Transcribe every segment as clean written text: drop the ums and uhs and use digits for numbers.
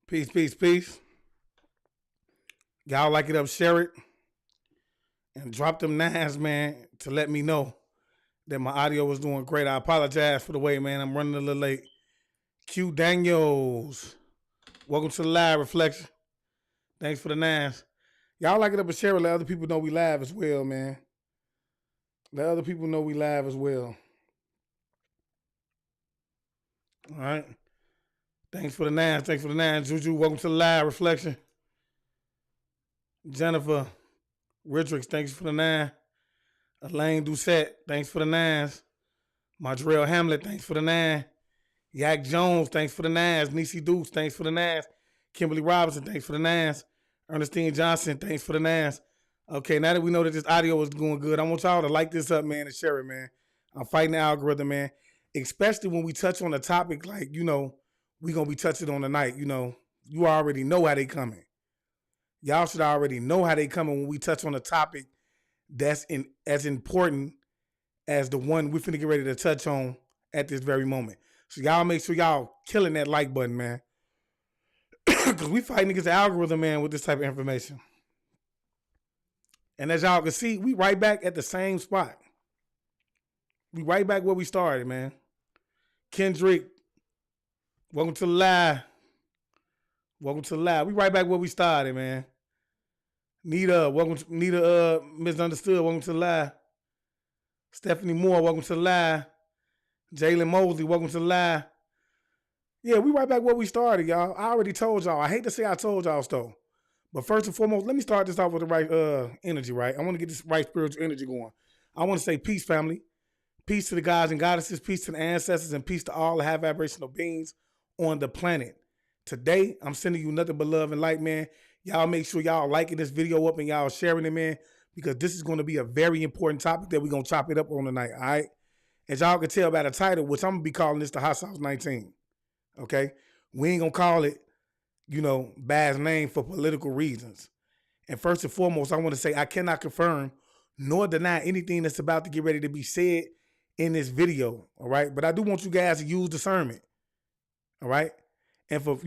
Peace, peace, peace. Y'all like it up, share it, and drop them nines, man, to let me know that my audio was doing great. I apologize for the wait, man. I'm running a little late. Q Daniels, welcome to the live reflection. Thanks for the nines. Y'all like it up and share it. Let other people know we live as well, man. Let other people know we live as well. All right. Thanks for the nines. Thanks for the nines. Juju, welcome to the live reflection. Jennifer Richards, thanks for the nine. Elaine Doucette, thanks for the nines. Madrell Hamlet, thanks for the nine. Yak Jones, thanks for the nines. Niecy Dukes, thanks for the nines. Kimberly Robinson, thanks for the nines. Ernestine Johnson, thanks for the nines. Okay, now that we know that this audio is going good, I want y'all to like this up, man, and share it, man. I'm fighting the algorithm, man. Especially when we touch on a topic like, we going to be touching on tonight. You already know how they coming. Y'all should already know how they coming when we touch on a topic that's as important as the one we're finna get ready to touch on at this very moment. So y'all make sure y'all killing that like button, man. Because we fighting against the algorithm, man, with this type of information. And as y'all can see, we right back at the same spot. We right back where we started, man. Kendrick, welcome to the live. Welcome to the live. We right back where we started, man. Nita, welcome to Nita, Misunderstood, welcome to the live. Stephanie Moore, welcome to the live. Jalen Mosley, welcome to the live. Yeah, we right back where we started, y'all. I already told y'all. I hate to say I told y'all so. But first and foremost, let me start this off with the right energy, right? I want to get this right spiritual energy going. I want to say peace, family. Peace to the gods and goddesses, peace to the ancestors, and peace to all the high vibrational beings on the planet. Today, I'm sending you nothing but love and light, man. Y'all make sure y'all liking this video up and y'all sharing it, man, because this is going to be a very important topic that we're going to chop it up on tonight, all right? As y'all can tell by the title, which I'm going to be calling this the Hot Sauce 19, okay? We ain't going to call it, Bad's name for political reasons. And first and foremost, I want to say I cannot confirm nor deny anything that's about to get ready to be said in this video, all right? But I do want you guys to use discernment, all right? And for,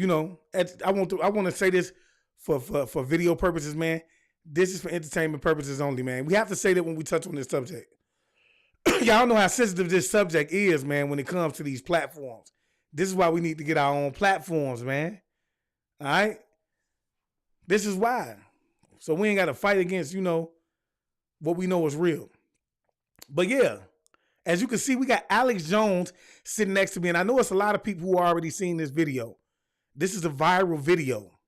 I want to say this for video purposes, man. This is for entertainment purposes only, man. We have to say that when we touch on this subject. Y'all know how sensitive this subject is, man, when it comes to these platforms. This is why we need to get our own platforms, man. All right? This is why. So we ain't got to fight against, what we know is real. But yeah, as you can see, we got Alex Jones sitting next to me. And I know it's a lot of people who already seen this video. This is a viral video.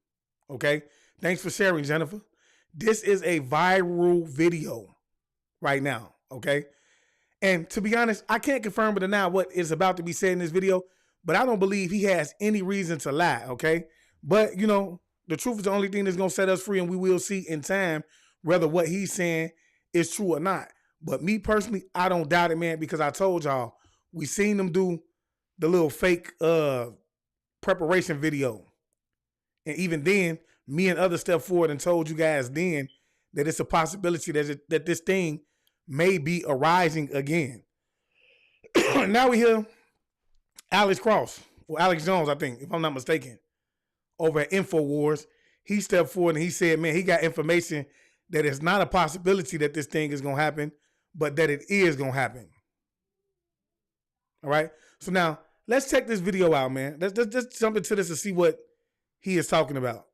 Okay? Thanks for sharing, Jennifer. This is a viral video right now. Okay? And to be honest, I can't confirm or deny what is about to be said in this video, but I don't believe he has any reason to lie. Okay? But, the truth is the only thing that's going to set us free, and we will see in time whether what he's saying is true or not. But me personally, I don't doubt it, man, because I told y'all, we seen them do the little fake preparation video. And even then, me and others stepped forward and told you guys then that it's a possibility that this thing may be arising again. Now we hear Alex Jones, I think, if I'm not mistaken, over at InfoWars. He stepped forward and he said, man, he got information that it's not a possibility that this thing is going to happen, but that it is going to happen. All right? So now, let's check this video out, man. Let's jump into this and see what he is talking about.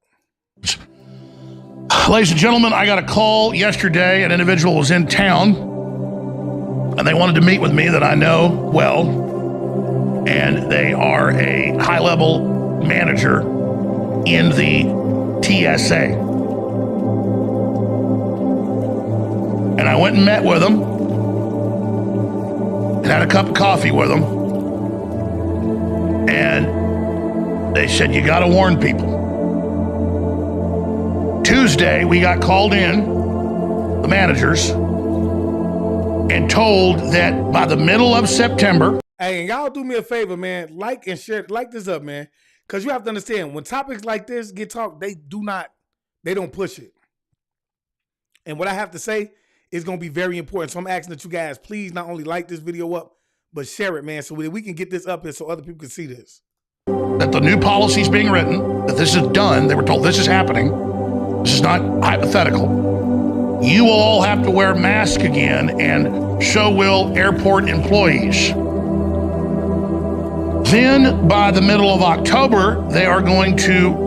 Ladies and gentlemen, I got a call yesterday. An individual was in town, and they wanted to meet with me that I know well, and they are a high-level manager in the TSA. And I went and met with them and had a cup of coffee with them. And they said, you got to warn people. Tuesday, we got called in, the managers, and told that by the middle of September. Hey, and y'all do me a favor, man. Like and share. Like this up, man. Because you have to understand, when topics like this get talked, they don't push it. And what I have to say is going to be very important. So I'm asking that you guys please not only like this video up, but share it, man, so that we can get this up here so other people can see this. that the new policy is being written, that this is done. They were told this is happening. This is not hypothetical. You will all have to wear masks again, and so will airport employees. Then, by the middle of October, they are going to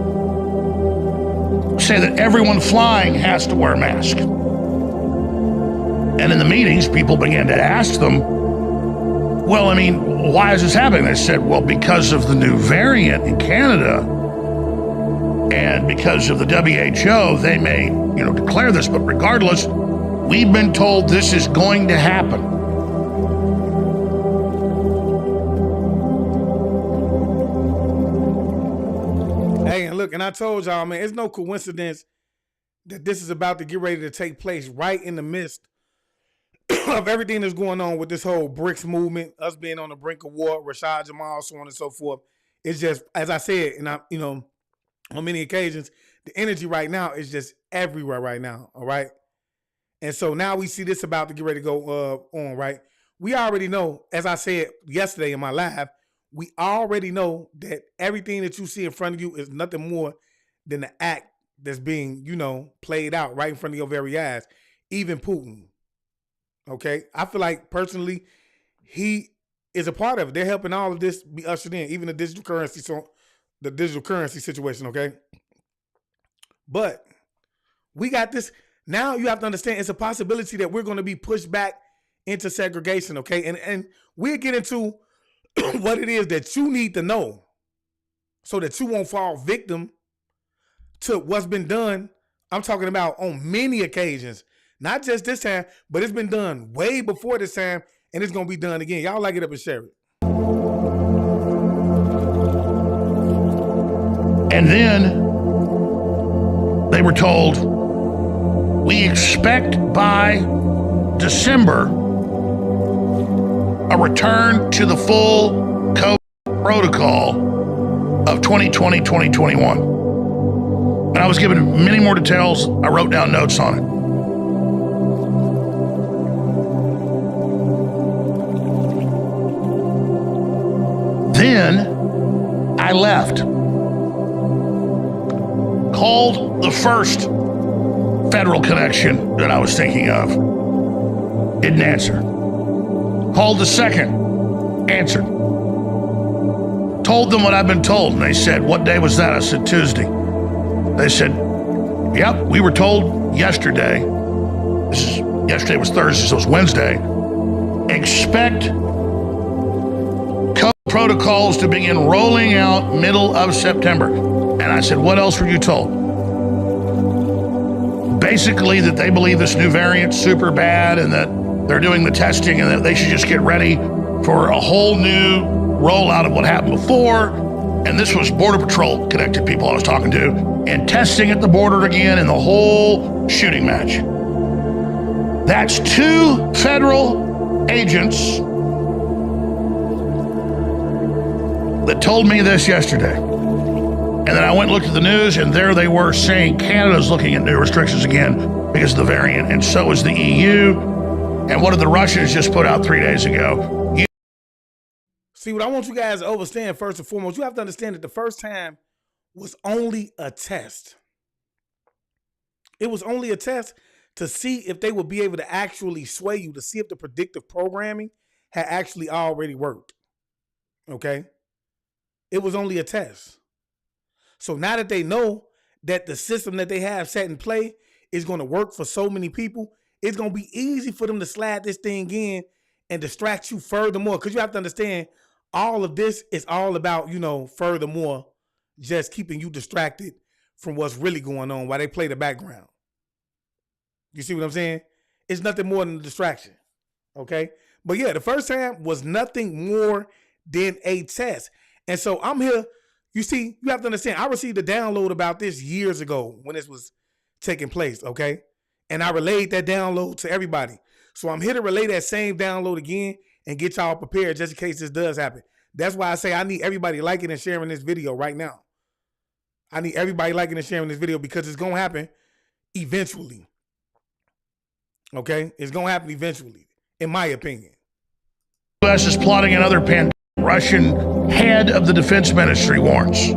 say that everyone flying has to wear a mask. And in the meetings, people began to ask them, well, I mean, why is this happening? They said, well, because of the new variant in Canada and because of the WHO, they may, declare this, but regardless, we've been told this is going to happen. Hey, and look, and I told y'all, man, it's no coincidence that this is about to get ready to take place right in the midst of everything that's going on with this whole BRICS movement, us being on the brink of war, Rashad Jamal, so on and so forth. It's just, as I said, and on many occasions, the energy right now is just everywhere right now, all right? And so now we see this about to get ready to go on, right? We already know, as I said yesterday in my live, we already know that everything that you see in front of you is nothing more than the act that's being, played out right in front of your very eyes. Even Putin, okay? I feel like, personally, he is a part of it. They're helping all of this be ushered in, even the digital currency situation, okay? But we got this. Now you have to understand it's a possibility that we're going to be pushed back into segregation, okay? And we'll get into what it is that you need to know so that you won't fall victim to what's been done. I'm talking about on many occasions, not just this time, but it's been done way before this time, and it's going to be done again. Y'all like it up and share it. And then they were told, we expect by December a return to the full COVID protocol of 2020-2021. And I was given many more details. I wrote down notes on it. Then I left. Called the first federal connection that I was thinking of. Didn't answer. Called the second. Answered. Told them what I've been told. And they said, what day was that? I said, Tuesday. They said, yep, we were told yesterday. Yesterday was Thursday, so it was Wednesday. Expect COVID protocols to begin rolling out middle of September. And I said, what else were you told? Basically that they believe this new variant's super bad and that they're doing the testing and that they should just get ready for a whole new rollout of what happened before. And this was Border Patrol connected people I was talking to, and testing at the border again and the whole shooting match. That's 2 federal agents that told me this yesterday. And then I went and looked at the news, and there they were saying Canada's looking at new restrictions again because of the variant, and so is the EU. And what did the Russians just put out 3 days ago? See, what I want you guys to understand, first and foremost, you have to understand that the first time was only a test. It was only a test to see if they would be able to actually sway you, to see if the predictive programming had actually already worked. Okay? It was only a test. So now that they know that the system that they have set in play is going to work for so many people, it's going to be easy for them to slide this thing in and distract you furthermore. Because you have to understand, all of this is all about, furthermore, just keeping you distracted from what's really going on while they play the background. You see what I'm saying? It's nothing more than a distraction. Okay? But yeah, the first time was nothing more than a test. And so I'm here. You see, you have to understand, I received a download about this years ago when this was taking place, okay? And I relayed that download to everybody. So I'm here to relay that same download again and get y'all prepared just in case this does happen. That's why I say I need everybody liking and sharing this video right now. I need everybody liking and sharing this video because it's going to happen eventually. Okay? It's going to happen eventually, in my opinion. U.S. is plotting another pandemic. Russian head of the defense ministry warns.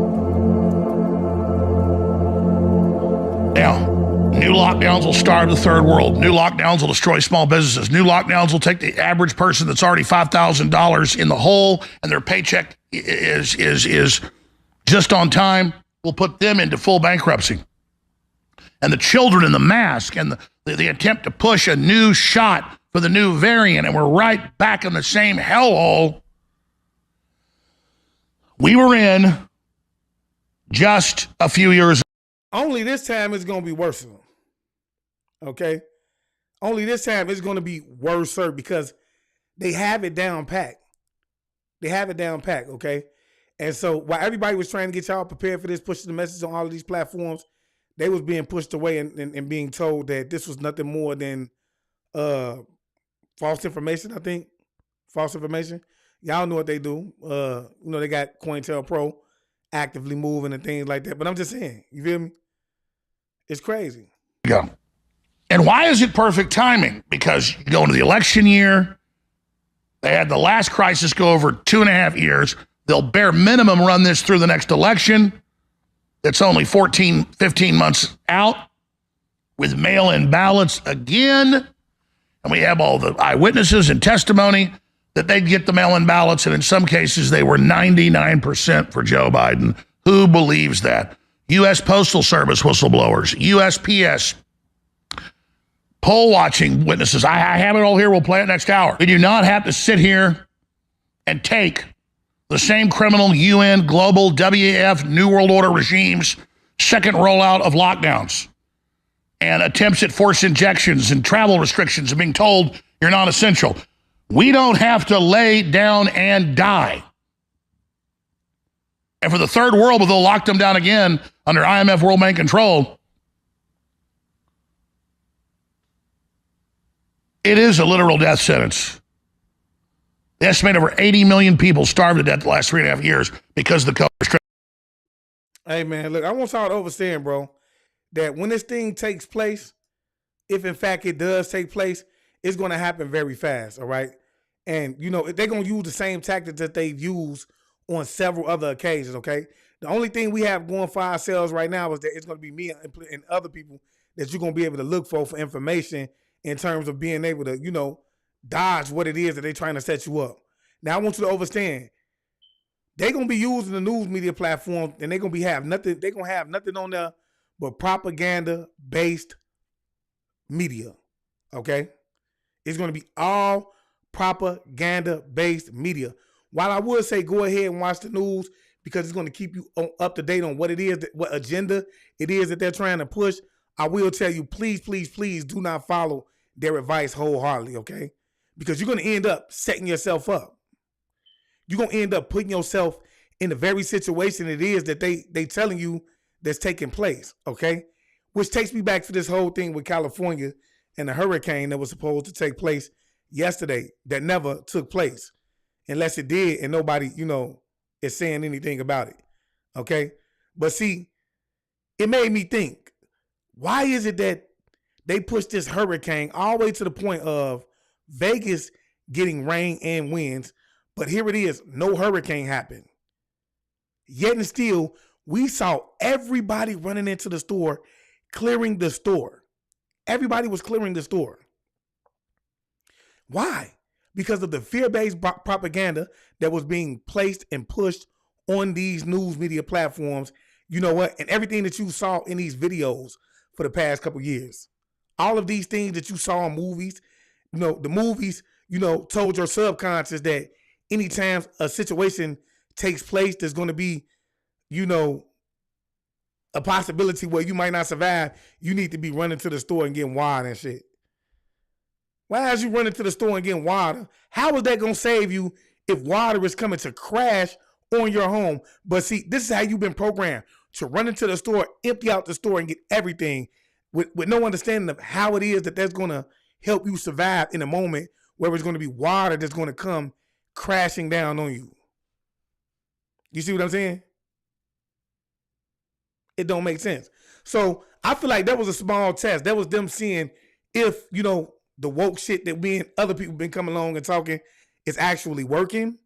Now, new lockdowns will starve the third world. New lockdowns will destroy small businesses. New lockdowns will take the average person that's already $5,000 in the hole and their paycheck is just on time, will put them into full bankruptcy. And the children in the mask and the attempt to push a new shot for the new variant, and we're right back in the same hellhole we were in just a few years ago. Only this time it's going to be worse. Okay? Only this time it's going to be worse because they have it down pat. They have it down pat, okay? And so while everybody was trying to get y'all prepared for this, pushing the message on all of these platforms, they was being pushed away and being told that this was nothing more than false information, I think. False information. Y'all know what they do. They got COINTELPRO actively moving and things like that. But I'm just saying, you feel me? It's crazy. Yeah. And why is it perfect timing? Because you go into the election year. They had the last crisis go over 2.5 years. They'll bare minimum run this through the next election. It's only 14, 15 months out with mail-in ballots again. And we have all the eyewitnesses and testimony that they'd get the mail-in ballots. And in some cases, they were 99% for Joe Biden. Who believes that? U.S. Postal Service whistleblowers, USPS, poll watching witnesses. I have it all here. We'll play it next hour. We do not have to sit here and take the same criminal UN, global, WEF, New World Order regimes, second rollout of lockdowns and attempts at forced injections and travel restrictions and being told you're not essential. We don't have to lay down and die. And for the third world, they'll lock them down again under IMF World Bank control. It is a literal death sentence. They estimate over 80 million people starved to death the last 3.5 years because of the COVID restrictions. Hey, man, look, I want y'all to understand, bro, that when this thing takes place, if in fact it does take place, it's going to happen very fast, all right? And, they're going to use the same tactics that they've used on several other occasions, okay? The only thing we have going for ourselves right now is that it's going to be me and other people that you're going to be able to look for information in terms of being able to, dodge what it is that they're trying to set you up. Now, I want you to understand, they're going to be using the news media platform, and they're going to have nothing on there but propaganda-based media, okay? It's going to be all propaganda-based media. While I would say go ahead and watch the news because it's going to keep you up to date on what it is, what agenda it is that they're trying to push, I will tell you, please, please, please do not follow their advice wholeheartedly, okay? Because you're going to end up setting yourself up. You're going to end up putting yourself in the very situation it is that they telling you that's taking place, okay? Which takes me back to this whole thing with California and the hurricane that was supposed to take place yesterday that never took place. Unless it did and nobody, is saying anything about it, okay? But see, it made me think, why is it that they pushed this hurricane all the way to the point of Vegas getting rain and winds, but here it is, no hurricane happened. Yet and still, we saw everybody running into the store, clearing the store. Everybody was clearing the store. Why? Because of the fear-based propaganda that was being placed and pushed on these news media platforms, you know what? And everything that you saw in these videos for the past couple years. All of these things that you saw in movies, the movies, told your subconscious that anytime a situation takes place, there's going to be, a possibility where you might not survive. You need to be running to the store and getting water and shit. Why is you running to the store and getting water? How is that going to save you if water is coming to crash on your home? But see, this is how you've been programmed to run into the store, empty out the store and get everything with no understanding of how it is that that's going to help you survive in a moment where it's going to be water that's going to come crashing down on you. You see what I'm saying? It don't make sense. So I feel like that was a small test. That was them seeing if, the woke shit that we and other people been coming along and talking is actually working.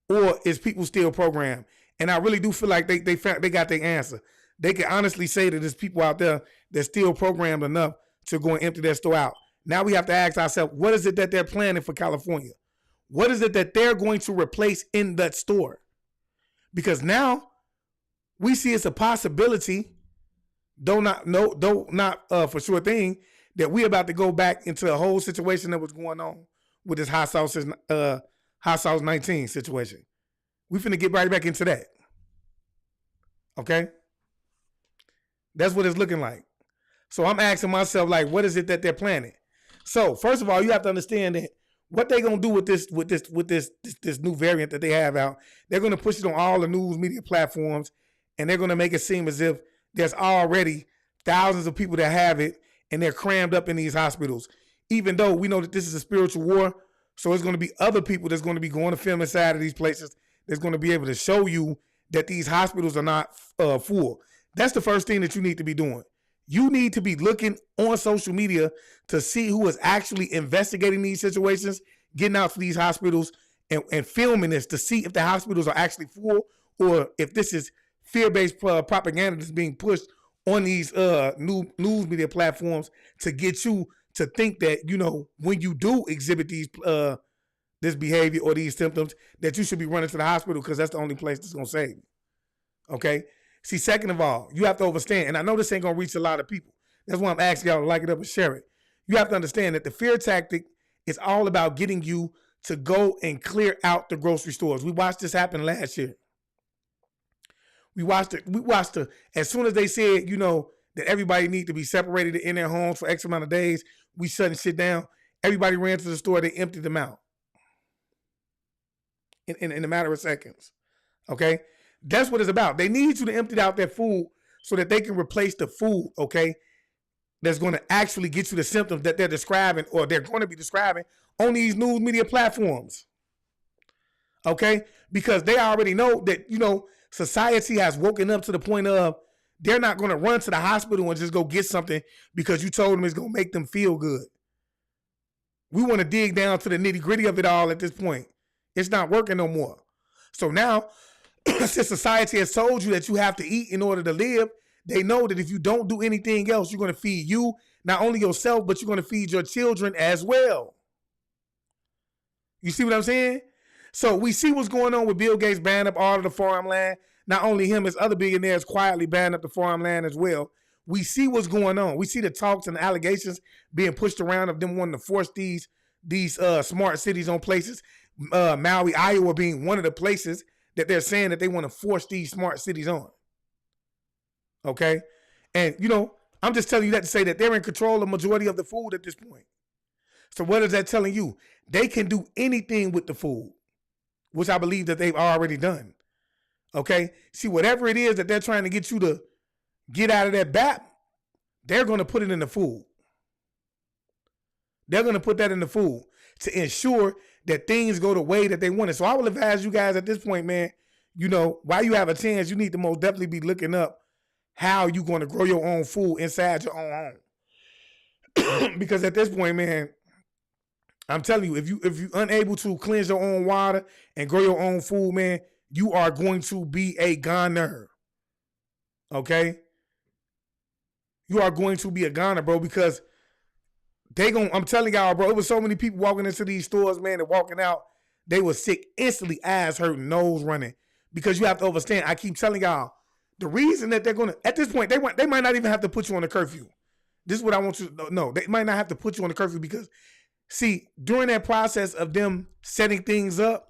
or is people still programmed? And I really do feel like they got their answer. They can honestly say that there's people out there that's still programmed enough to go and empty their store out. Now we have to ask ourselves, what is it that they're planning for California? What is it that they're going to replace in that store? Because now we see it's a possibility, though not for sure thing, that we're about to go back into a whole situation that was going on with this hot sauce 19 situation. We finna get right back into that. Okay? That's what it's looking like. So I'm asking myself, like, what is it that they're planning? So first of all, you have to understand that what they're gonna do with this new variant that they have out, they're gonna push it on all the news media platforms, and they're gonna make it seem as if there's already thousands of people that have it, and they're crammed up in these hospitals. Even though we know that this is a spiritual war, so it's gonna be other people that's gonna be going to film inside of these places that's gonna be able to show you that these hospitals are not full. That's the first thing that you need to be doing. You need to be looking on social media to see who is actually investigating these situations, getting out to these hospitals and filming this to see if the hospitals are actually full or if this is fear-based propaganda that's being pushed on these new news media platforms to get you to think that, you know, when you do exhibit these this behavior or these symptoms, that you should be running to the hospital because that's the only place that's going to save you. Okay? See, second of all, you have to understand, and I know this ain't going to reach a lot of people. That's why I'm asking y'all to like it up and share it. You have to understand that the fear tactic is all about getting you to go and clear out the grocery stores. We watched this happen last year. We watched it. As soon as they said, you know, that everybody need to be separated in their homes for X amount of days, we shut shit down. Everybody ran to the store. They emptied them out in a matter of seconds. Okay? That's what it's about. They need you to empty out their food so that they can replace the food, okay, that's going to actually get you the symptoms that they're describing or they're going to be describing on these news media platforms. Okay? Because they already know that, you know, society has woken up to the point of they're not going to run to the hospital and just go get something because you told them it's going to make them feel good. We want to dig down to the nitty gritty of it all at this point. It's not working no more. So now, since society has told you that you have to eat in order to live, they know that if you don't do anything else, you're going to feed you, not only yourself, but you're going to feed your children as well. You see what I'm saying? So we see what's going on with Bill Gates banning up all of the farmland. Not only him, his other billionaires quietly banning up the farmland as well. We see what's going on. We see the talks and the allegations being pushed around of them wanting to force these smart cities on places. Maui, Iowa being one of the places that they're saying that they want to force these smart cities on. Okay? And, you know, I'm just telling you that to say that they're in control of the majority of the food at this point. So what is that telling you? They can do anything with the food, which I believe that they've already done. Okay? See, whatever it is that they're trying to get you to get out of that BAP, they're going to put it in the food. They're going to put that in the food to ensure that things go the way that they want it. So I will advise you guys at this point, man, you know, while you have a chance, you need to most definitely be looking up how you're going to grow your own food inside your own home. Because at this point, man, I'm telling you, if you're unable to cleanse your own water and grow your own food, man, you are going to be a goner. Okay? You are going to be a goner, bro, because I'm telling y'all, bro, it was so many people walking into these stores, man, and walking out, they were sick instantly, eyes hurting, nose running. Because you have to understand, I keep telling y'all, the reason that they're going to, at this point, they might not even have to put you on a curfew. This is what I want you to know. They might not have to put you on a curfew because, see, during that process of them setting things up,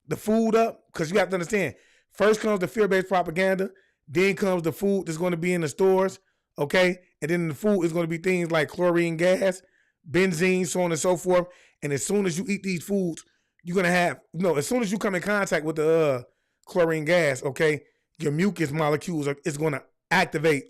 the food up, because you have to understand, first comes the fear-based propaganda, then comes the food that's going to be in the stores, okay? And then the food is going to be things like chlorine gas, benzene, so on and so forth. And as soon as you eat these foods, you're going to have, as soon as you come in contact with the chlorine gas, okay, your mucus molecules is going to activate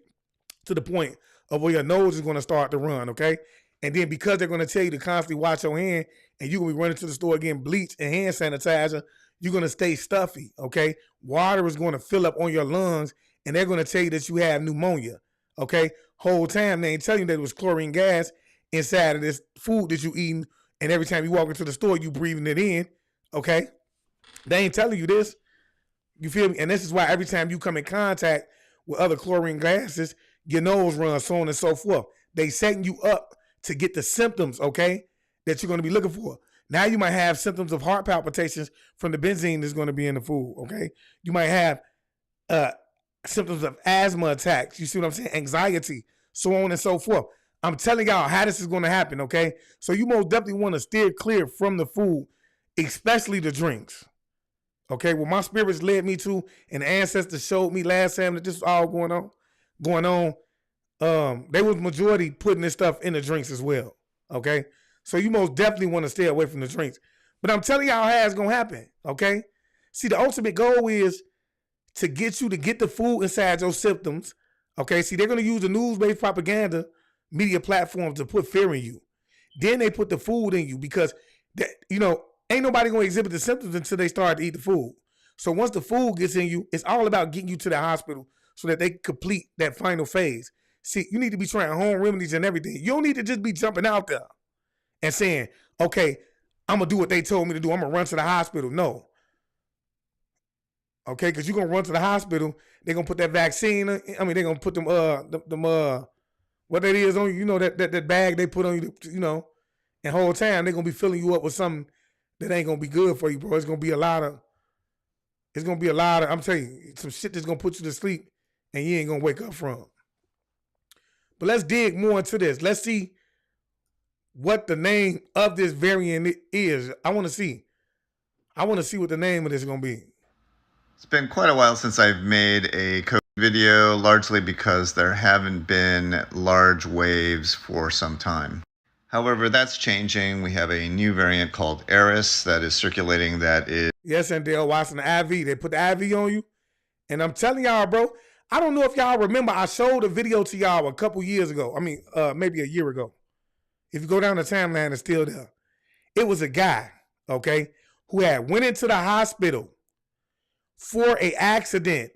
to the point of where your nose is going to start to run, okay? And then because they're going to tell you to constantly wash your hand and you're going to be running to the store getting bleach and hand sanitizer, you're going to stay stuffy, okay? Water is going to fill up on your lungs and they're going to tell you that you have pneumonia, okay? Whole time they ain't telling you that it was chlorine gas inside of this food that you eating, and every time you walk into the store, you breathing it in, okay? They ain't telling you this. You feel me? And this is why every time you come in contact with other chlorine gases, your nose runs, so on and so forth. They setting you up to get the symptoms, okay, that you're going to be looking for. Now you might have symptoms of heart palpitations from the benzene that's going to be in the food, okay? You might have symptoms of asthma attacks. You see what I'm saying? Anxiety, so on and so forth. I'm telling y'all how this is going to happen, okay? So you most definitely want to steer clear from the food, especially the drinks. Okay, well, my spirits led me to, and the ancestors showed me last time that this was all going on. They was majority putting this stuff in the drinks as well. Okay, so you most definitely want to stay away from the drinks. But I'm telling y'all how it's gonna happen. Okay, see, the ultimate goal is to get you to get the food inside your symptoms. Okay, see, they're gonna use the news-based propaganda media platforms to put fear in you. Then they put the food in you because that ain't nobody gonna exhibit the symptoms until they start to eat the food. So once the food gets in you, it's all about getting you to the hospital so that they complete that final phase. See, you need to be trying home remedies and everything. You don't need to just be jumping out there and saying, okay, I'm gonna do what they told me to do. I'm gonna run to the hospital. No. Okay, because you're gonna run to the hospital, they're gonna put that vaccine, they're gonna put them what that is on you, that bag they put on you, and whole time they're gonna be filling you up with something that ain't gonna be good for you, bro. It's gonna be a lot of, I'm telling you, some shit that's gonna put you to sleep and you ain't gonna wake up from. But let's dig more into this. Let's see what the name of this variant is. I wanna see what the name of this is gonna be. It's been quite a while since I've made a COVID video, largely because there haven't been large waves for some time. However, that's changing. We have a new variant called Eris that is circulating that is... Yes, and they're watching the IV. They put the IV on you. And I'm telling y'all, bro, I don't know if y'all remember, I showed a video to y'all a couple years ago. Maybe a year ago. If you go down the timeline, it's still there. It was a guy, okay, who had went into the hospital for an accident.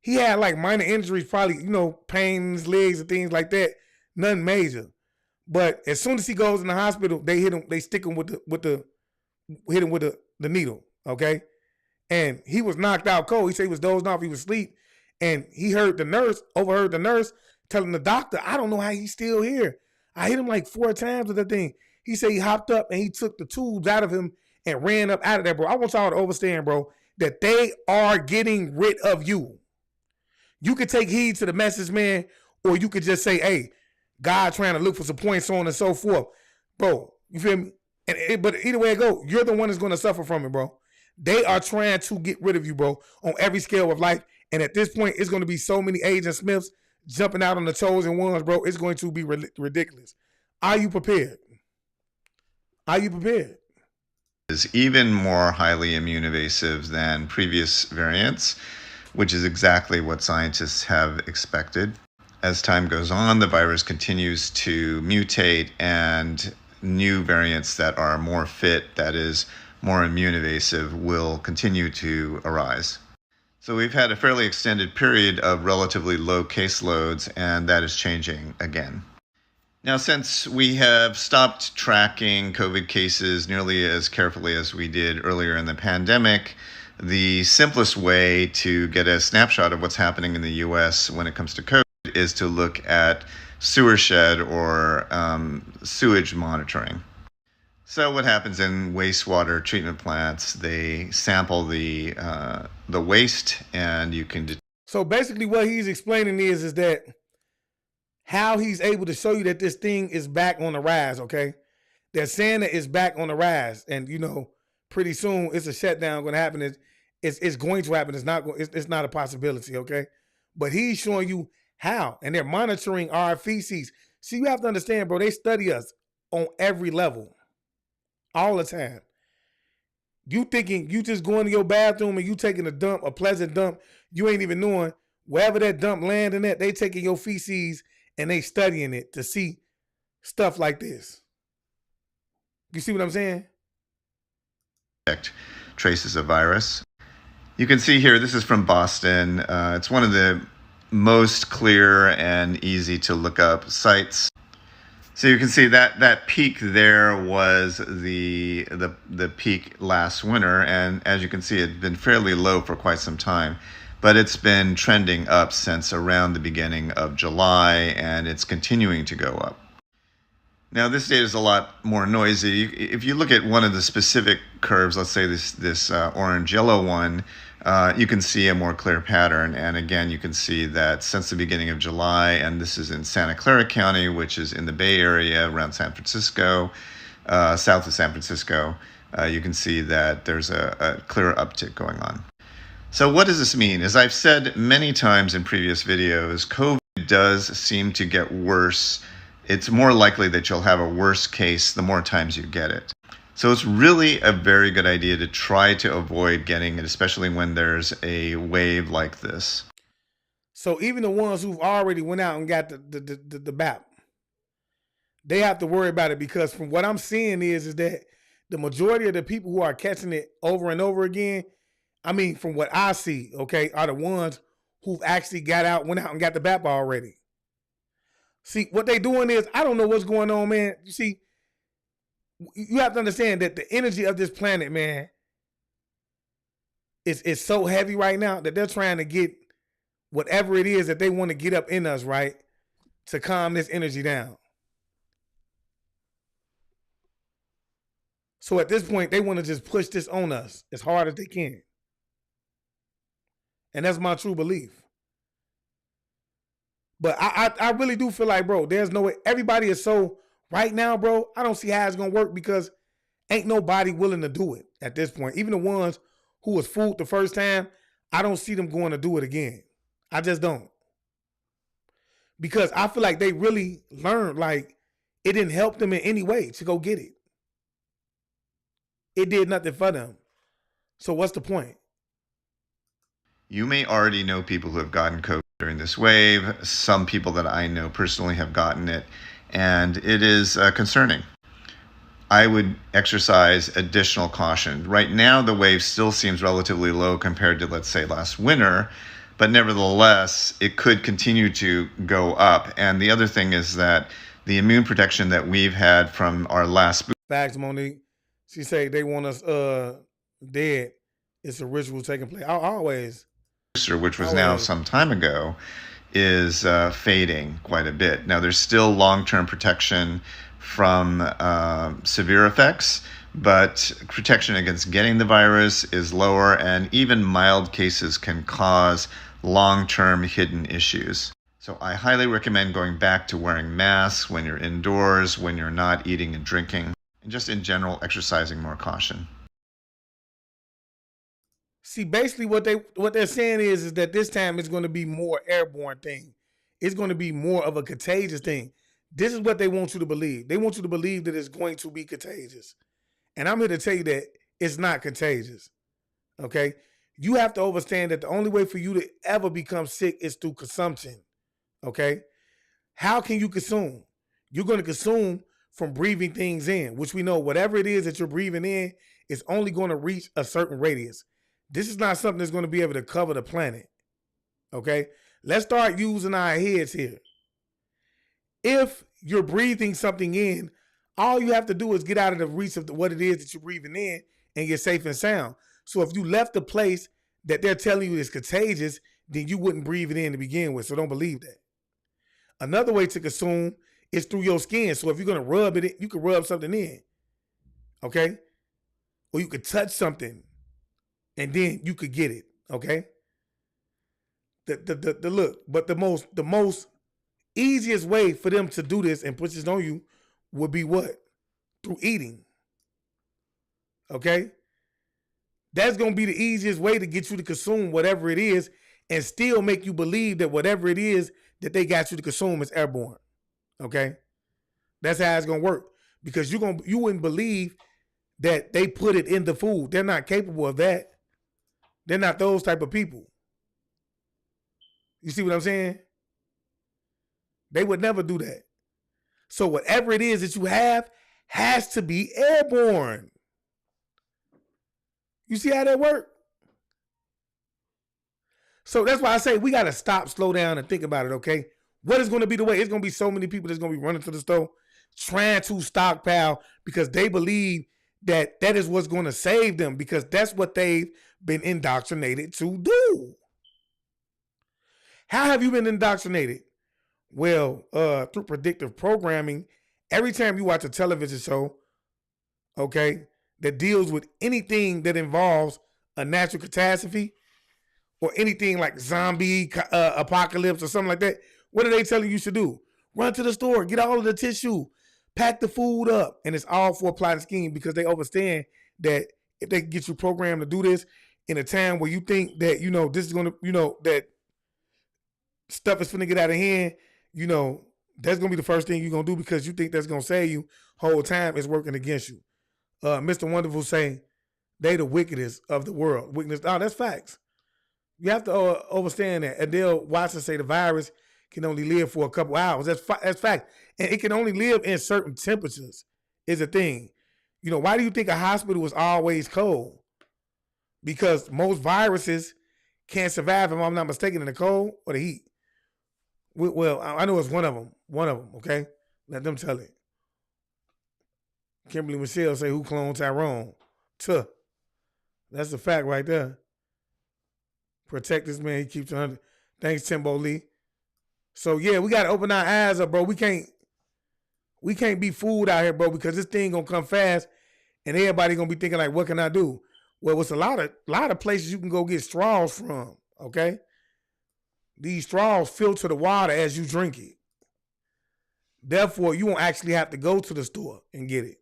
He had like minor injuries, probably, pain in his legs and things like that. Nothing major. But as soon as he goes in the hospital, they hit him. They stick him with the needle. Okay, and he was knocked out cold. He said he was dozing off. He was asleep, and he overheard the nurse telling the doctor, "I don't know how he's still here. I hit him like 4 times with that thing." He said he hopped up and he took the tubes out of him and ran up out of there, bro. I want y'all to understand, bro, that they are getting rid of you. You could take heed to the message, man, or you could just say, "Hey, God trying to look for some points, so on and so forth." Bro, you feel me? But either way it go, you're the one that's going to suffer from it, bro. They are trying to get rid of you, bro, on every scale of life. And at this point, it's going to be so many Agent Smiths jumping out on the chosen ones, bro. It's going to be ridiculous. Are you prepared? Are you prepared? Is even more highly immune evasive than previous variants, which is exactly what scientists have expected. As time goes on, the virus continues to mutate and new variants that are more fit, that is, more immune evasive, will continue to arise. So we've had a fairly extended period of relatively low caseloads, and that is changing again. Now, since we have stopped tracking COVID cases nearly as carefully as we did earlier in the pandemic, the simplest way to get a snapshot of what's happening in the US when it comes to COVID is to look at sewer shed or sewage monitoring. So what happens in wastewater treatment plants, they sample the waste, and you can... So basically what he's explaining is that how he's able to show you that this thing is back on the rise, okay? They're saying that it's back on the rise, and pretty soon it's a shutdown going to happen. It's going to happen. It's not a possibility, okay? But he's showing you how, and they're monitoring our feces. See, you have to understand, bro, they study us on every level, all the time. You thinking you just going to your bathroom and you taking a pleasant dump, you ain't even knowing wherever that dump landing at, they taking your feces and they studying it to see stuff like this. You see what I'm saying? Traces of virus. You can see here, this is from Boston. It's one of the most clear and easy to look up sites. So you can see that that peak there was the peak last winter, and as you can see, it's been fairly low for quite some time, but it's been trending up since around the beginning of July, and it's continuing to go up. Now this data is a lot more noisy. If you look at one of the specific curves, let's say this orange yellow one, you can see a more clear pattern. And again, you can see that since the beginning of July, and this is in Santa Clara County, which is in the Bay Area around San Francisco, south of San Francisco, you can see that there's a clear uptick going on. So what does this mean? As I've said many times in previous videos, COVID does seem to get worse. It's more likely that you'll have a worse case the more times you get it. So it's really a very good idea to try to avoid getting it, especially when there's a wave like this. So even the ones who've already went out and got the BAP, they have to worry about it, because from what I'm seeing is that the majority of the people who are catching it over and over again, I mean, from what I see, okay, are the ones who've actually went out and got the BAP already. See, what they doing is, I don't know what's going on, man. You see, you have to understand that the energy of this planet, man, is so heavy right now that they're trying to get whatever it is that they want to get up in us, right, to calm this energy down. So at this point, they want to just push this on us as hard as they can. And that's my true belief. But I really do feel like, bro, there's no way. Everybody is so, right now, bro, I don't see how it's going to work, because ain't nobody willing to do it at this point. Even the ones who was fooled the first time, I don't see them going to do it again. I just don't. Because I feel like they really learned, like, it didn't help them in any way to go get it. It did nothing for them. So what's the point? You may already know people who have gotten COVID during this wave. Some people that I know personally have gotten it, and it is concerning. I would exercise additional caution. Right now, the wave still seems relatively low compared to, let's say, last winter, but nevertheless, it could continue to go up. And the other thing is that the immune protection that we've had from our last booster. Facts, Monique. She say they want us dead. It's a ritual taking place. Always. Which was now some time ago, is fading quite a bit. Now, there's still long-term protection from severe effects, but protection against getting the virus is lower, and even mild cases can cause long-term hidden issues. So I highly recommend going back to wearing masks when you're indoors, when you're not eating and drinking, and just in general, exercising more caution. See, basically what they're saying is that this time it's going to be more airborne thing. It's going to be more of a contagious thing. This is what they want you to believe. They want you to believe that it's going to be contagious. And I'm here to tell you that it's not contagious. Okay? You have to understand that the only way for you to ever become sick is through consumption. Okay? How can you consume? You're going to consume from breathing things in, which we know whatever it is that you're breathing in is only going to reach a certain radius. This is not something that's going to be able to cover the planet. Okay? Let's start using our heads here. If you're breathing something in, all you have to do is get out of the reach of what it is that you're breathing in, and you're safe and sound. So if you left the place that they're telling you is contagious, then you wouldn't breathe it in to begin with. So don't believe that. Another way to consume is through your skin. So if you're going to rub it in, you can rub something in. Okay? Or you could touch something, and then you could get it, okay? The look, but the most easiest way for them to do this and put this on you would be what? Through eating, okay? That's gonna be the easiest way to get you to consume whatever it is, and still make you believe that whatever it is that they got you to consume is airborne, okay? That's how it's gonna work, because you wouldn't believe that they put it in the food. They're not capable of that. They're not those type of people. You see what I'm saying? They would never do that. So whatever it is that you have has to be airborne. You see how that works? So that's why I say we got to stop, slow down, and think about it, okay? What is going to be the way? It's going to be so many people that's going to be running to the store. trying to stockpile because they believe that that is what's going to save them because that's what they've been indoctrinated to do. How have you been indoctrinated? Well, through predictive programming. Every time you watch a television show, okay, that deals with anything that involves a natural catastrophe or anything like zombie apocalypse or something like that, what are they telling you to do? Run to the store, get all of the tissue, pack the food up. And it's all for a plot and scheme because they understand that if they can get you programmed to do this in a time where you think that, this is going to, that stuff is finna get out of hand, that's going to be the first thing you're going to do because you think that's going to save you. Whole time it's working against you. Mr. Wonderful saying they the wickedest of the world. Wickedness. Oh, that's facts. You have to understand that. Adele Watson say the virus can only live for a couple hours. That's fact. And it can only live in certain temperatures is a thing. Why do you think a hospital is always cold? Because most viruses can't survive, if I'm not mistaken, in the cold or the heat. Well, I know it's one of them. One of them, okay? Let them tell it. Kimberly Michelle say, who cloned Tyrone? Tuh. That's a fact right there. Protect this man. He keeps 100. Thanks, Timbo Lee. So, yeah, we got to open our eyes up, bro. We can't be fooled out here, bro, because this thing going to come fast and everybody going to be thinking like, what can I do? Well, it's a lot of places you can go get straws from, okay? These straws filter the water as you drink it. Therefore, you won't actually have to go to the store and get it.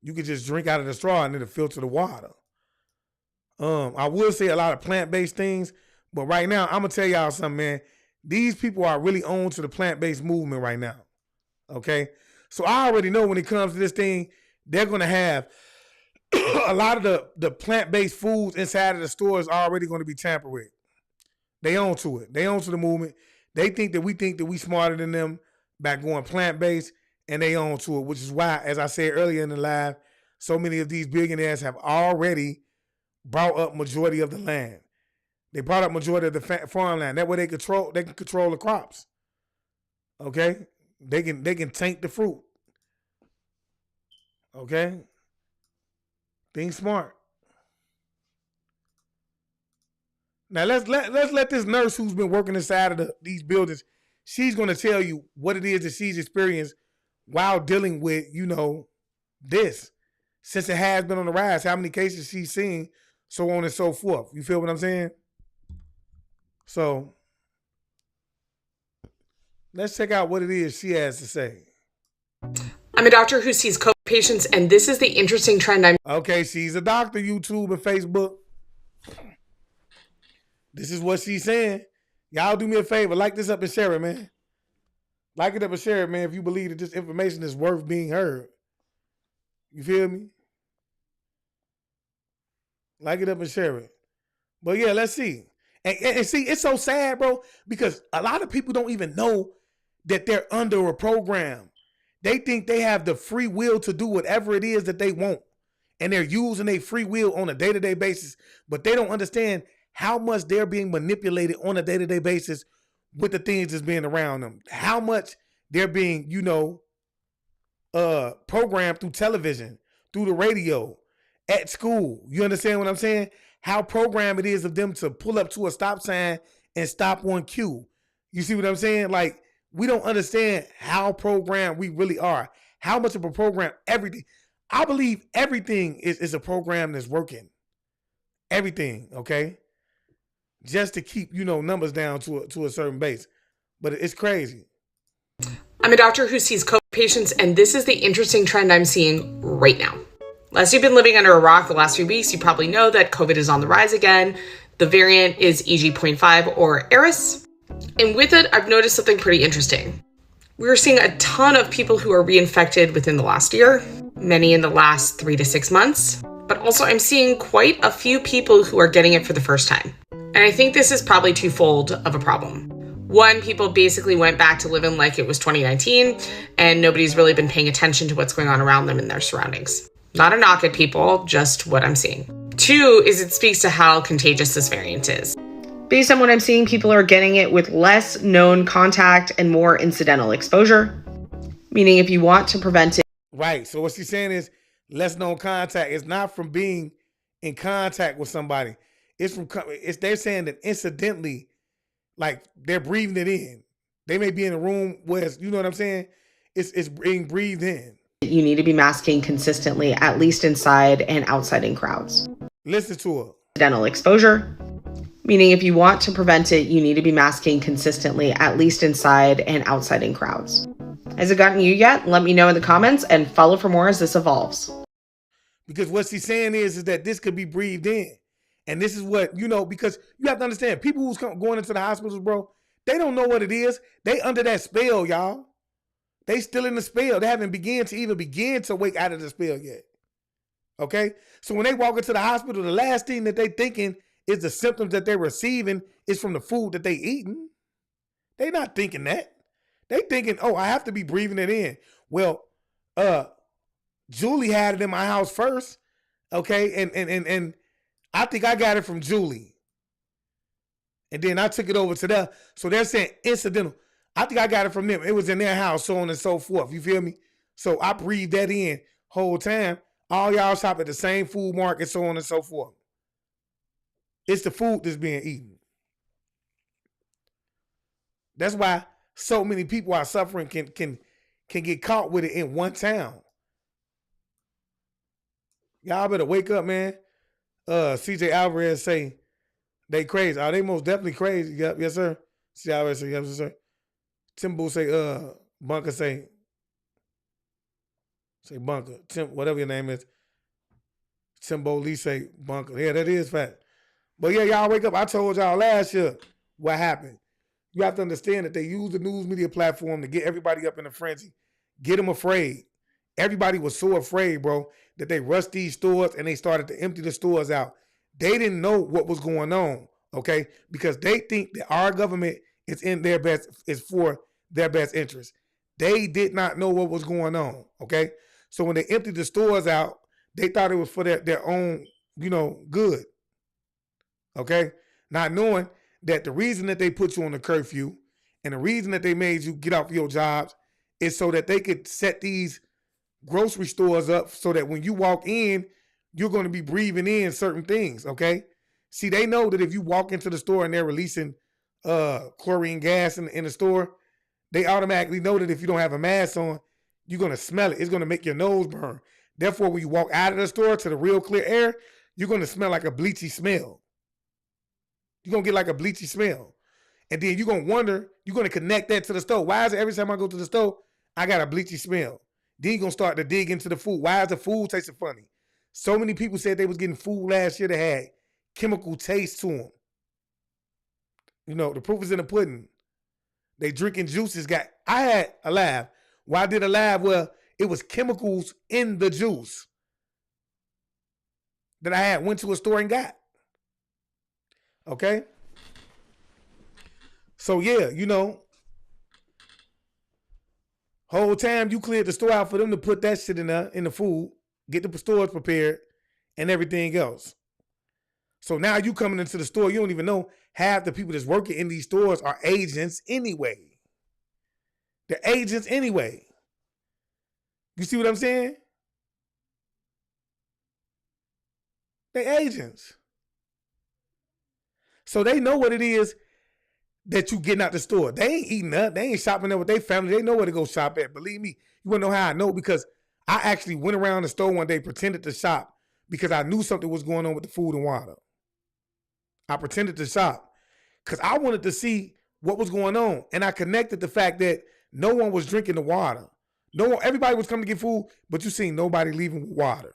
You can just drink out of the straw and it'll filter the water. I would say a lot of plant-based things, but right now, I'm going to tell y'all something, man. These people are really on to the plant-based movement right now, okay? So I already know when it comes to this thing, they're going to have a lot of the plant-based foods inside of the stores already going to be tampered with. They on to it. They on to the movement. They think that we smarter than them by going plant-based, and they on to it, which is why, as I said earlier in the live, so many of these billionaires have already brought up majority of the land. They brought up majority of the farmland. That way they can control the crops. Okay? They can taint the fruit. Okay? Think smart. Now let's let this nurse who's been working inside of these buildings, she's going to tell you what it is that she's experienced while dealing with, this. Since it has been on the rise, how many cases she's seen, so on and so forth. You feel what I'm saying? So let's check out what it is she has to say. I'm a doctor who sees COVID patients, and this is the interesting trend Okay, she's a doctor, YouTube and Facebook. This is what she's saying. Y'all do me a favor. Like this up and share it, man. Like it up and share it, man, if you believe that this information is worth being heard. You feel me? Like it up and share it. But yeah, let's see. And see, it's so sad, bro, because a lot of people don't even know that they're under a program. They think they have the free will to do whatever it is that they want. And they're using their free will on a day-to-day basis. But they don't understand how much they're being manipulated on a day-to-day basis with the things that's being around them. How much they're being, programmed through television, through the radio, at school. You understand what I'm saying? How programmed it is of them to pull up to a stop sign and stop on cue. You see what I'm saying? Like, we don't understand how programmed we really are. How much of a program, everything. I believe everything is a program that's working. Everything, okay? Just to keep, numbers down to a certain base. But it's crazy. I'm a doctor who sees COVID patients, and this is the interesting trend I'm seeing right now. Unless you've been living under a rock the last few weeks, you probably know that COVID is on the rise again. The variant is EG.5 or Eris. And with it, I've noticed something pretty interesting. We're seeing a ton of people who are reinfected within the last year, many in the last 3 to 6 months. But also I'm seeing quite a few people who are getting it for the first time. And I think this is probably twofold of a problem. One, people basically went back to living like it was 2019, and nobody's really been paying attention to what's going on around them in their surroundings. Not a knock at people, just what I'm seeing. Two is it speaks to how contagious this variant is. Based on what I'm seeing, people are getting it with less known contact and more incidental exposure. meaning if you want to prevent it. Right. So what she's saying is less known contact. It's not from being in contact with somebody. They're saying that incidentally, like they're breathing it in. They may be in a room where you know what I'm saying? It's being breathed in. You need to be masking consistently, at least inside and outside in crowds. Listen to her. Accidental exposure, meaning if you want to prevent it, you need to be masking consistently, at least inside and outside in crowds. Has it gotten you yet? Let me know in the comments and follow for more as this evolves. Because what she's saying is that this could be breathed in. And this is what, because you have to understand, people who's going into the hospitals, bro, they don't know what it is. They under that spell, y'all. They still in the spell. They haven't begin to wake out of the spell yet. Okay? So when they walk into the hospital, the last thing that they thinking is the symptoms that they're receiving is from the food that they eating. They not thinking that. They thinking, oh, I have to be breathing it in. Well, Julie had it in my house first. Okay? And I think I got it from Julie. And then I took it over to them. So they're saying incidental. I think I got it from them. It was in their house, so on and so forth. You feel me? So I breathed that in whole time. All y'all shop at the same food market, so on and so forth. It's the food that's being eaten. That's why so many people are suffering can get caught with it in one town. Y'all better wake up, man. CJ Alvarez say they crazy. Are they most definitely crazy? Yep, yes, sir. CJ Alvarez say, yes, sir. Timbo say, Bunker say Bunker. Whatever your name is. Timbo Lee say Bunker. Yeah, that is fact. But yeah, y'all wake up. I told y'all last year what happened. You have to understand that they use the news media platform to get everybody up in a frenzy. Get them afraid. Everybody was so afraid, bro, that they rushed these stores and they started to empty the stores out. They didn't know what was going on, okay? Because they think that our government is for their best interest. They did not know what was going on, okay? So when they emptied the stores out, they thought it was for their own, good, okay? Not knowing that the reason that they put you on the curfew and the reason that they made you get off your jobs is so that they could set these grocery stores up so that when you walk in, you're going to be breathing in certain things, okay? See, they know that if you walk into the store and they're releasing chlorine gas in the store, they automatically know that if you don't have a mask on, you're going to smell it. It's going to make your nose burn. Therefore, when you walk out of the store to the real clear air, you're going to smell like a bleachy smell. You're going to get like a bleachy smell. And then you're going to wonder, you're going to connect that to the stove. Why is it every time I go to the stove, I got a bleachy smell? Then you're going to start to dig into the food. Why is the food tasting funny? So many people said they was getting food last year that had chemical taste to them. The proof is in the pudding. They drinking juices. I had a lab. Why I did a lab where it was chemicals in the juice that I went to a store and got. Okay? So yeah, whole time you cleared the store out for them to put that shit in there, in the food, get the stores prepared, and everything else. So now you coming into the store, you don't even know half the people that's working in these stores are agents anyway. They're agents anyway. You see what I'm saying? They're agents. So they know what it is that you getting out the store. They ain't eating up. They ain't shopping there with their family. They know where to go shop at. Believe me, you want to know how I know? Because I actually went around the store one day, pretended to shop because I knew something was going on with the food and water. I pretended to shop because I wanted to see what was going on. And I connected the fact that no one was drinking the water. Everybody was coming to get food, but you seen nobody leaving with water.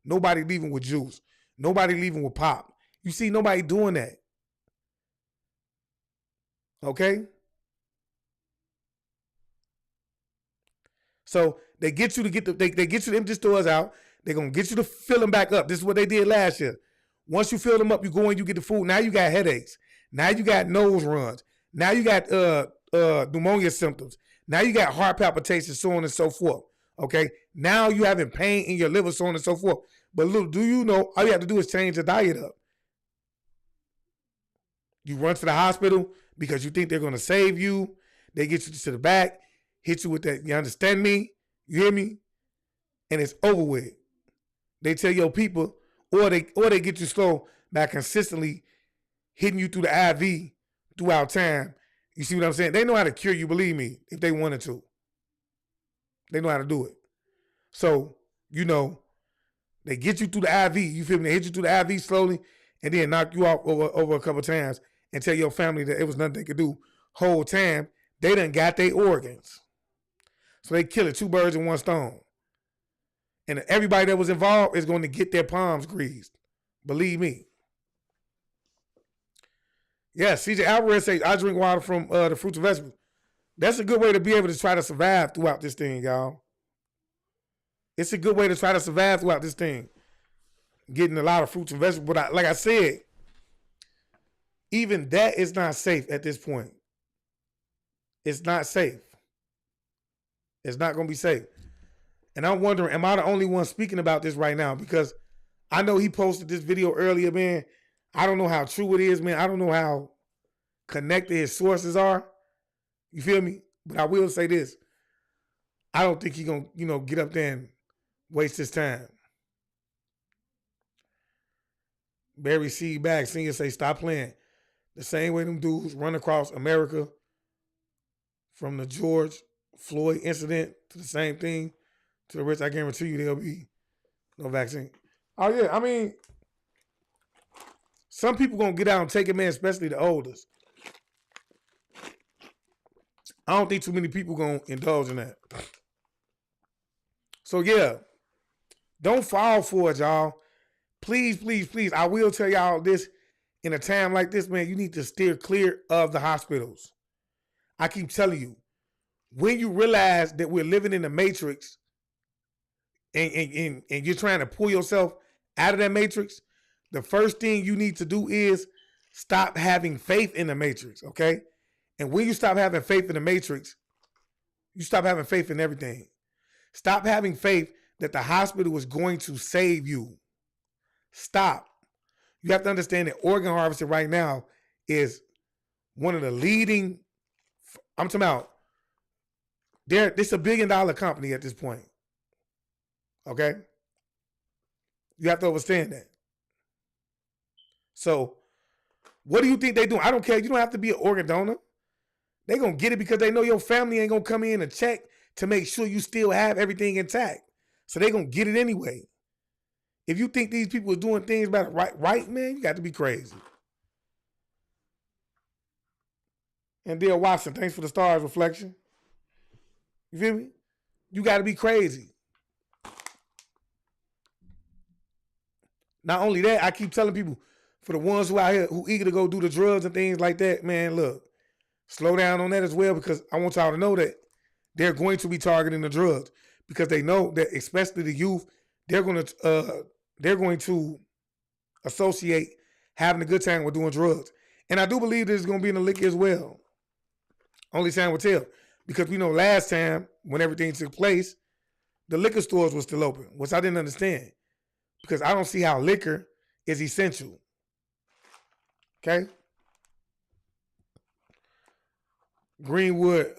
Nobody leaving with juice. Nobody leaving with pop. You see nobody doing that. Okay? So they get you to they get you to empty stores out. They're gonna get you to fill them back up. This is what they did last year. Once you fill them up, you go and you get the food. Now you got headaches. Now you got nose runs. Now you got pneumonia symptoms. Now you got heart palpitations, so on and so forth. Okay? Now you having pain in your liver, so on and so forth. But little do you know, all you have to do is change the diet up. You run to the hospital because you think they're going to save you. They get you to the back. hit you with that. You understand me? You hear me? And it's over with. They tell your people, or they get you slow by consistently hitting you through the IV throughout time. You see what I'm saying? They know how to cure you, believe me, if they wanted to. They know how to do it. So, they get you through the IV, you feel me? They hit you through the IV slowly and then knock you off over a couple times and tell your family that it was nothing they could do. Whole time, they done got their organs. So they kill it, 2 birds in 1 stone. And everybody that was involved is going to get their palms greased. Believe me. Yeah, CJ Alvarez says, I drink water from the fruits and vegetables. That's a good way to be able to try to survive throughout this thing, y'all. It's a good way to try to survive throughout this thing. Getting a lot of fruits and vegetables. But like I said, even that is not safe at this point. It's not safe. It's not going to be safe. And I'm wondering, am I the only one speaking about this right now? Because I know he posted this video earlier, man. I don't know how true it is, man. I don't know how connected his sources are. You feel me? But I will say this. I don't think he's going to, get up there and waste his time. Barry C. Back, senior say, stop playing. The same way them dudes run across America from the George Floyd incident to the same thing to the rich, I guarantee you there'll be no vaccine. Oh, yeah. I mean, some people going to get out and take it, man, especially the oldest. I don't think too many people going to indulge in that. So, yeah, don't fall for it, y'all. Please, please, please, I will tell y'all this. In a time like this, man, you need to steer clear of the hospitals. I keep telling you, when you realize that we're living in the matrix and you're trying to pull yourself out of that matrix, the first thing you need to do is stop having faith in the matrix, okay? And when you stop having faith in the matrix, you stop having faith in everything. Stop having faith that the hospital is going to save you. Stop. You have to understand that organ harvesting right now is one of the leading, I'm talking about, it's a $1 billion company at this point. Okay? You have to understand that. So, what do you think they do? I don't care. You don't have to be an organ donor. They're going to get it because they know your family ain't going to come in and check to make sure you still have everything intact. So they're going to get it anyway. If you think these people are doing things about it right, man, you got to be crazy. And Dale Watson, thanks for the stars reflection. You feel me? You got to be crazy. Not only that, I keep telling people, for the ones who out here who eager to go do the drugs and things like that, man, look, slow down on that as well, because I want y'all to know that they're going to be targeting the drugs because they know that, especially the youth, they're going to associate having a good time with doing drugs. And I do believe this is going to be in the liquor as well. Only time will tell. Because we know last time when everything took place, the liquor stores were still open, which I didn't understand. Because I don't see how liquor is essential. Okay? Greenwood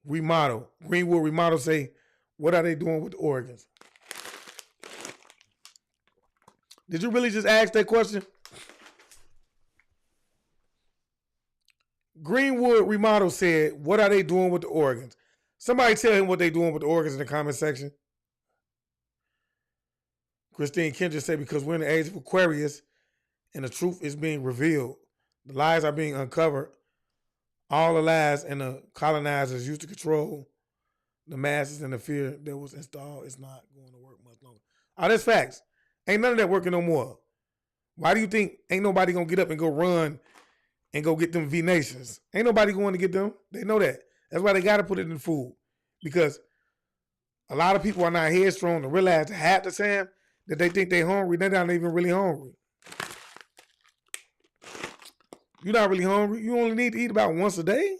Remodel say, what are they doing with the organs? Did you really just ask that question? Greenwood Remodel said, what are they doing with the organs? Somebody tell him what they're doing with the organs in the comment section. Christine Kendra said, because we're in the age of Aquarius and the truth is being revealed. The lies are being uncovered. All the lies and the colonizers used to control the masses, and the fear that was installed is not going to work much longer. Oh, that's facts. Ain't none of that working no more. Why do you think ain't nobody going to get up and go run and go get them V Nations? Ain't nobody going to get them. They know that. That's why they got to put it in food. Because a lot of people are not headstrong to realize that half the time that they think they're hungry, they're not even really hungry. You're not really hungry. You only need to eat about once a day.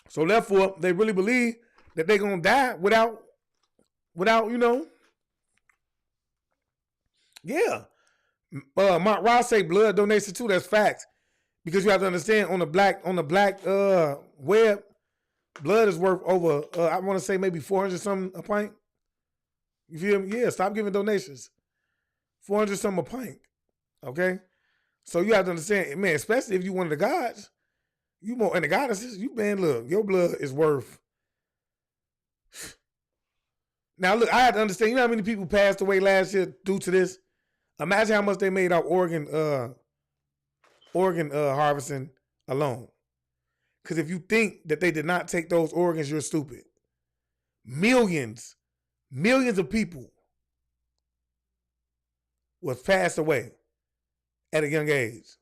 So therefore, they really believe that they're going to die without, yeah. Mark Ross say blood donation too. That's facts. Because you have to understand on the black web, blood is worth over I want to say maybe 400 something a pint. You feel me? Yeah, stop giving donations. 400 something a pint. Okay? So you have to understand, man, especially if you one of the gods, you more and the goddesses, you man, look, your blood is worth. Now look, I had to understand, you know how many people passed away last year due to this? Imagine how much they made out organ harvesting alone. Because if you think that they did not take those organs, you're stupid. Millions of people was passed away at a young age.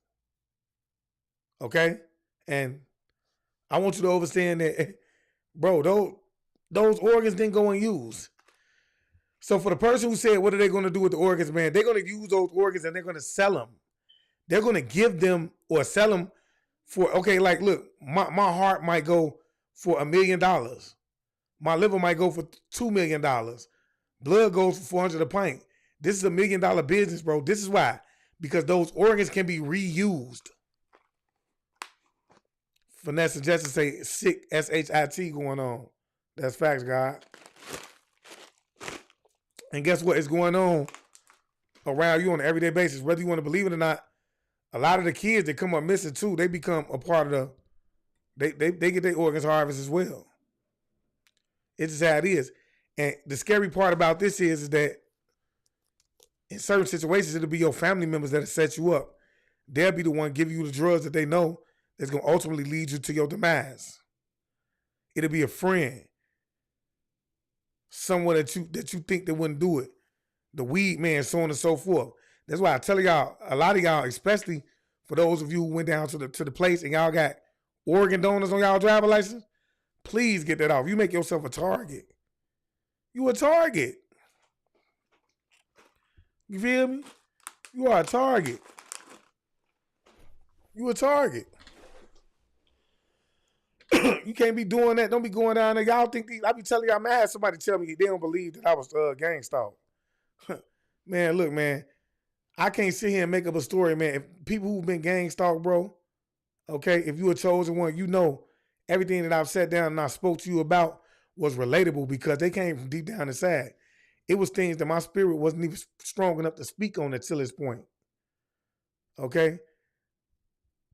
Okay? And I want you to understand that, bro, those organs didn't go unused. So for the person who said, what are they going to do with the organs, man? They're going to use those organs and they're going to sell them. They're going to give them or sell them for, okay, like, look, my heart might go for $1 million. My liver might go for $2 million. Blood goes for 400 a pint. This is $1 million business, bro. This is why. Because those organs can be reused. Finesse and Justice say sick, S-H-I-T going on. That's facts, God. And guess what is going on around you on an everyday basis? Whether you want to believe it or not, a lot of the kids that come up missing too, they become a part of they get their organs harvested as well. It's just how it is. And the scary part about this is that in certain situations, it'll be your family members that'll set you up. They'll be the one giving you the drugs that they know that's going to ultimately lead you to your demise. It'll be a friend. Someone that you think they wouldn't do it. The weed man, so on and so forth. That's why I tell y'all, a lot of y'all, especially for those of you who went down to the place and y'all got organ donors on y'all driver license, please get that off. You make yourself a target. You a target. You feel me? You are a target. You a target. You can't be doing that. Don't be going down there. Y'all think I be telling y'all, man, I had somebody tell me they don't believe that I was gang stalked. Man, look, man. I can't sit here and make up a story, man. If people who've been gang stalked, bro, okay, if you a chosen one, you know everything that I've sat down and I spoke to you about was relatable because they came from deep down inside. It was things that my spirit wasn't even strong enough to speak on until this point. Okay?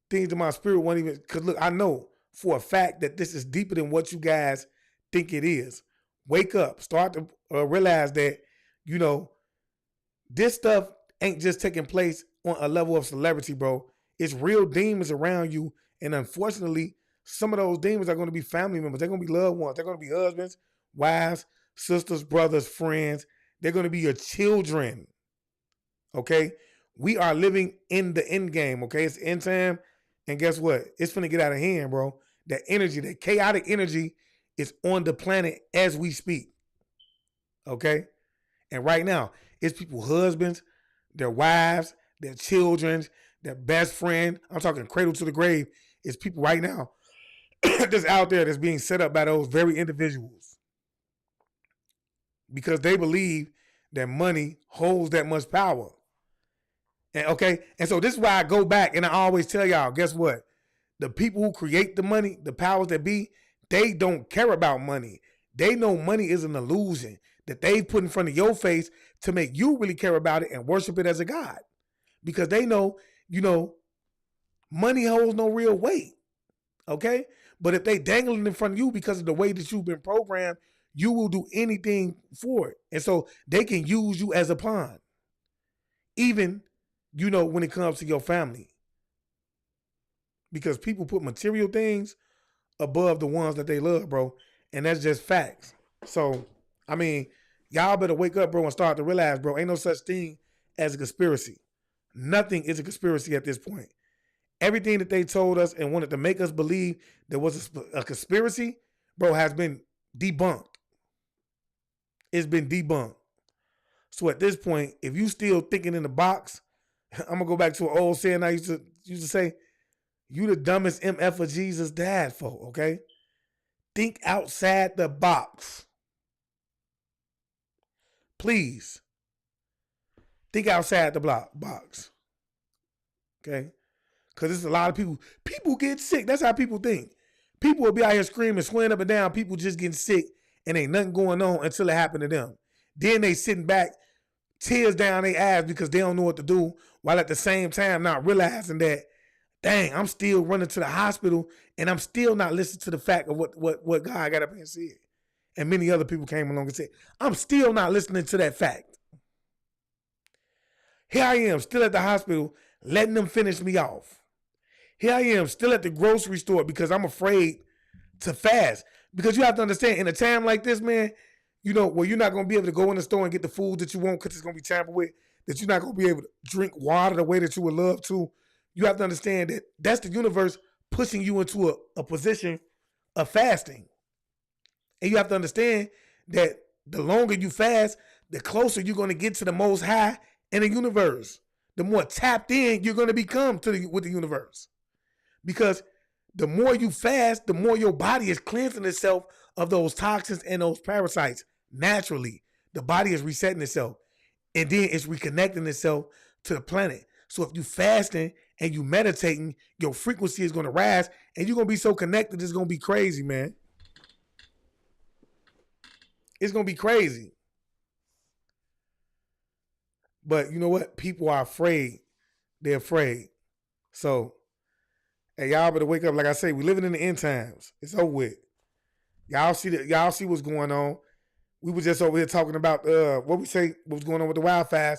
Things that my spirit wasn't even, because look, I know for a fact that this is deeper than what you guys think it is. Wake up. Start to realize that, you know, this stuff ain't just taking place on a level of celebrity, bro. It's real demons around you. And unfortunately, some of those demons are going to be family members. They're going to be loved ones. They're going to be husbands, wives, sisters, brothers, friends. They're going to be your children. Okay? We are living in the end game. Okay? It's end time. And guess what? It's finna get out of hand, bro. That energy, that chaotic energy is on the planet as we speak. Okay? And right now, it's people's husbands, their wives, their children, their best friend. I'm talking cradle to the grave. It's people right now that's out there that's being set up by those very individuals. Because they believe that money holds that much power. And okay, and so this is why I go back and I always tell y'all, guess what? The people who create the money, the powers that be, they don't care about money. They know money is an illusion that they put in front of your face to make you really care about it and worship it as a god. Because they know, you know, money holds no real weight. Okay? But if they dangle it in front of you because of the way that you've been programmed, you will do anything for it. And so they can use you as a pawn. Even, you know, when it comes to your family. Because people put material things above the ones that they love, bro. And that's just facts. So, I mean, y'all better wake up, bro, and start to realize, bro, ain't no such thing as a conspiracy. Nothing is a conspiracy at this point. Everything that they told us and wanted to make us believe there was a conspiracy, bro, has been debunked. It's been debunked. So at this point, if you still thinking in the box, I'm going to go back to an old saying I used to say, you the dumbest MF of Jesus died for, okay? Think outside the box. Please. Think outside the box. Okay? Because there's a lot of people. People get sick. That's how people think. People will be out here screaming, swaying up and down. People just getting sick and ain't nothing going on until it happened to them. Then they sitting back, tears down their eyes because they don't know what to do, while at the same time not realizing that, dang, I'm still running to the hospital and I'm still not listening to the fact of what God got up here and said. And many other people came along and said, I'm still not listening to that fact. Here I am, still at the hospital, letting them finish me off. Here I am, still at the grocery store because I'm afraid to fast. Because you have to understand, in a time like this, man, you know, where you're not going to be able to go in the store and get the food that you want because it's going to be tampered with, that you're not going to be able to drink water the way that you would love to. You have to understand that that's the universe pushing you into a position of fasting. And you have to understand that the longer you fast, the closer you're going to get to the most high in the universe. The more tapped in you're going to become with the universe. Because the more you fast, the more your body is cleansing itself of those toxins and those parasites. Naturally, the body is resetting itself. And then it's reconnecting itself to the planet. So if you fasting and you meditating, your frequency is going to rise and you're going to be so connected, it's going to be crazy, man. It's going to be crazy. But you know what? People are afraid. They're afraid. So, hey, y'all better wake up. Like I say, we living in the end times. It's over with. Y'all see what's going on. We were just over here talking about what's going on with the wildfires.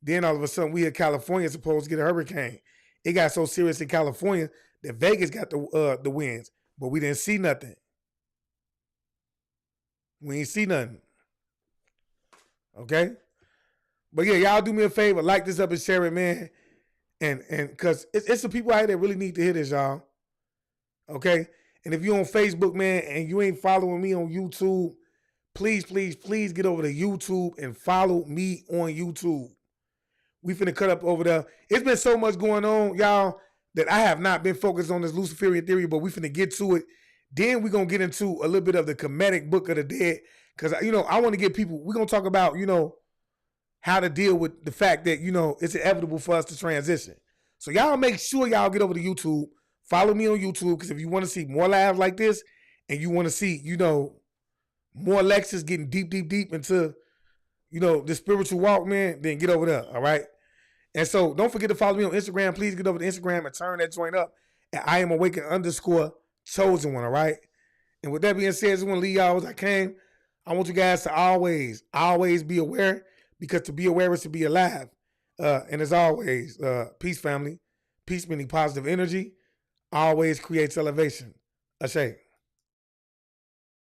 Then all of a sudden we hear California supposed to get a hurricane. It got so serious in California that Vegas got the winds, but we didn't see nothing. We ain't see nothing. Okay? But yeah, y'all do me a favor, like this up and share it, man. And because it's the people out here that really need to hear this, y'all. Okay? And if you're on Facebook, man, and you ain't following me on YouTube, please get over to YouTube and follow me on YouTube. We finna cut up over there. It's been so much going on, y'all, that I have not been focused on this Luciferian theory, but we finna get to it. Then we're going to get into a little bit of the Kemetic Book of the Dead. Because, you know, I want to get people, we're going to talk about, you know, how to deal with the fact that, you know, it's inevitable for us to transition. So y'all make sure y'all get over to YouTube. Follow me on YouTube, because if you want to see more lives like this and you want to see, you know, more lectures getting deep into, you know, the spiritual walk, man, then get over there, all right? And so don't forget to follow me on Instagram. Please get over to Instagram and turn that joint up at IamAwakened_chosen one, all right? And with that being said, I just want to leave y'all as I came. I want you guys to always be aware, because to be aware is to be alive. And as always, peace, family. Peace meaning positive energy always creates elevation. Ashe.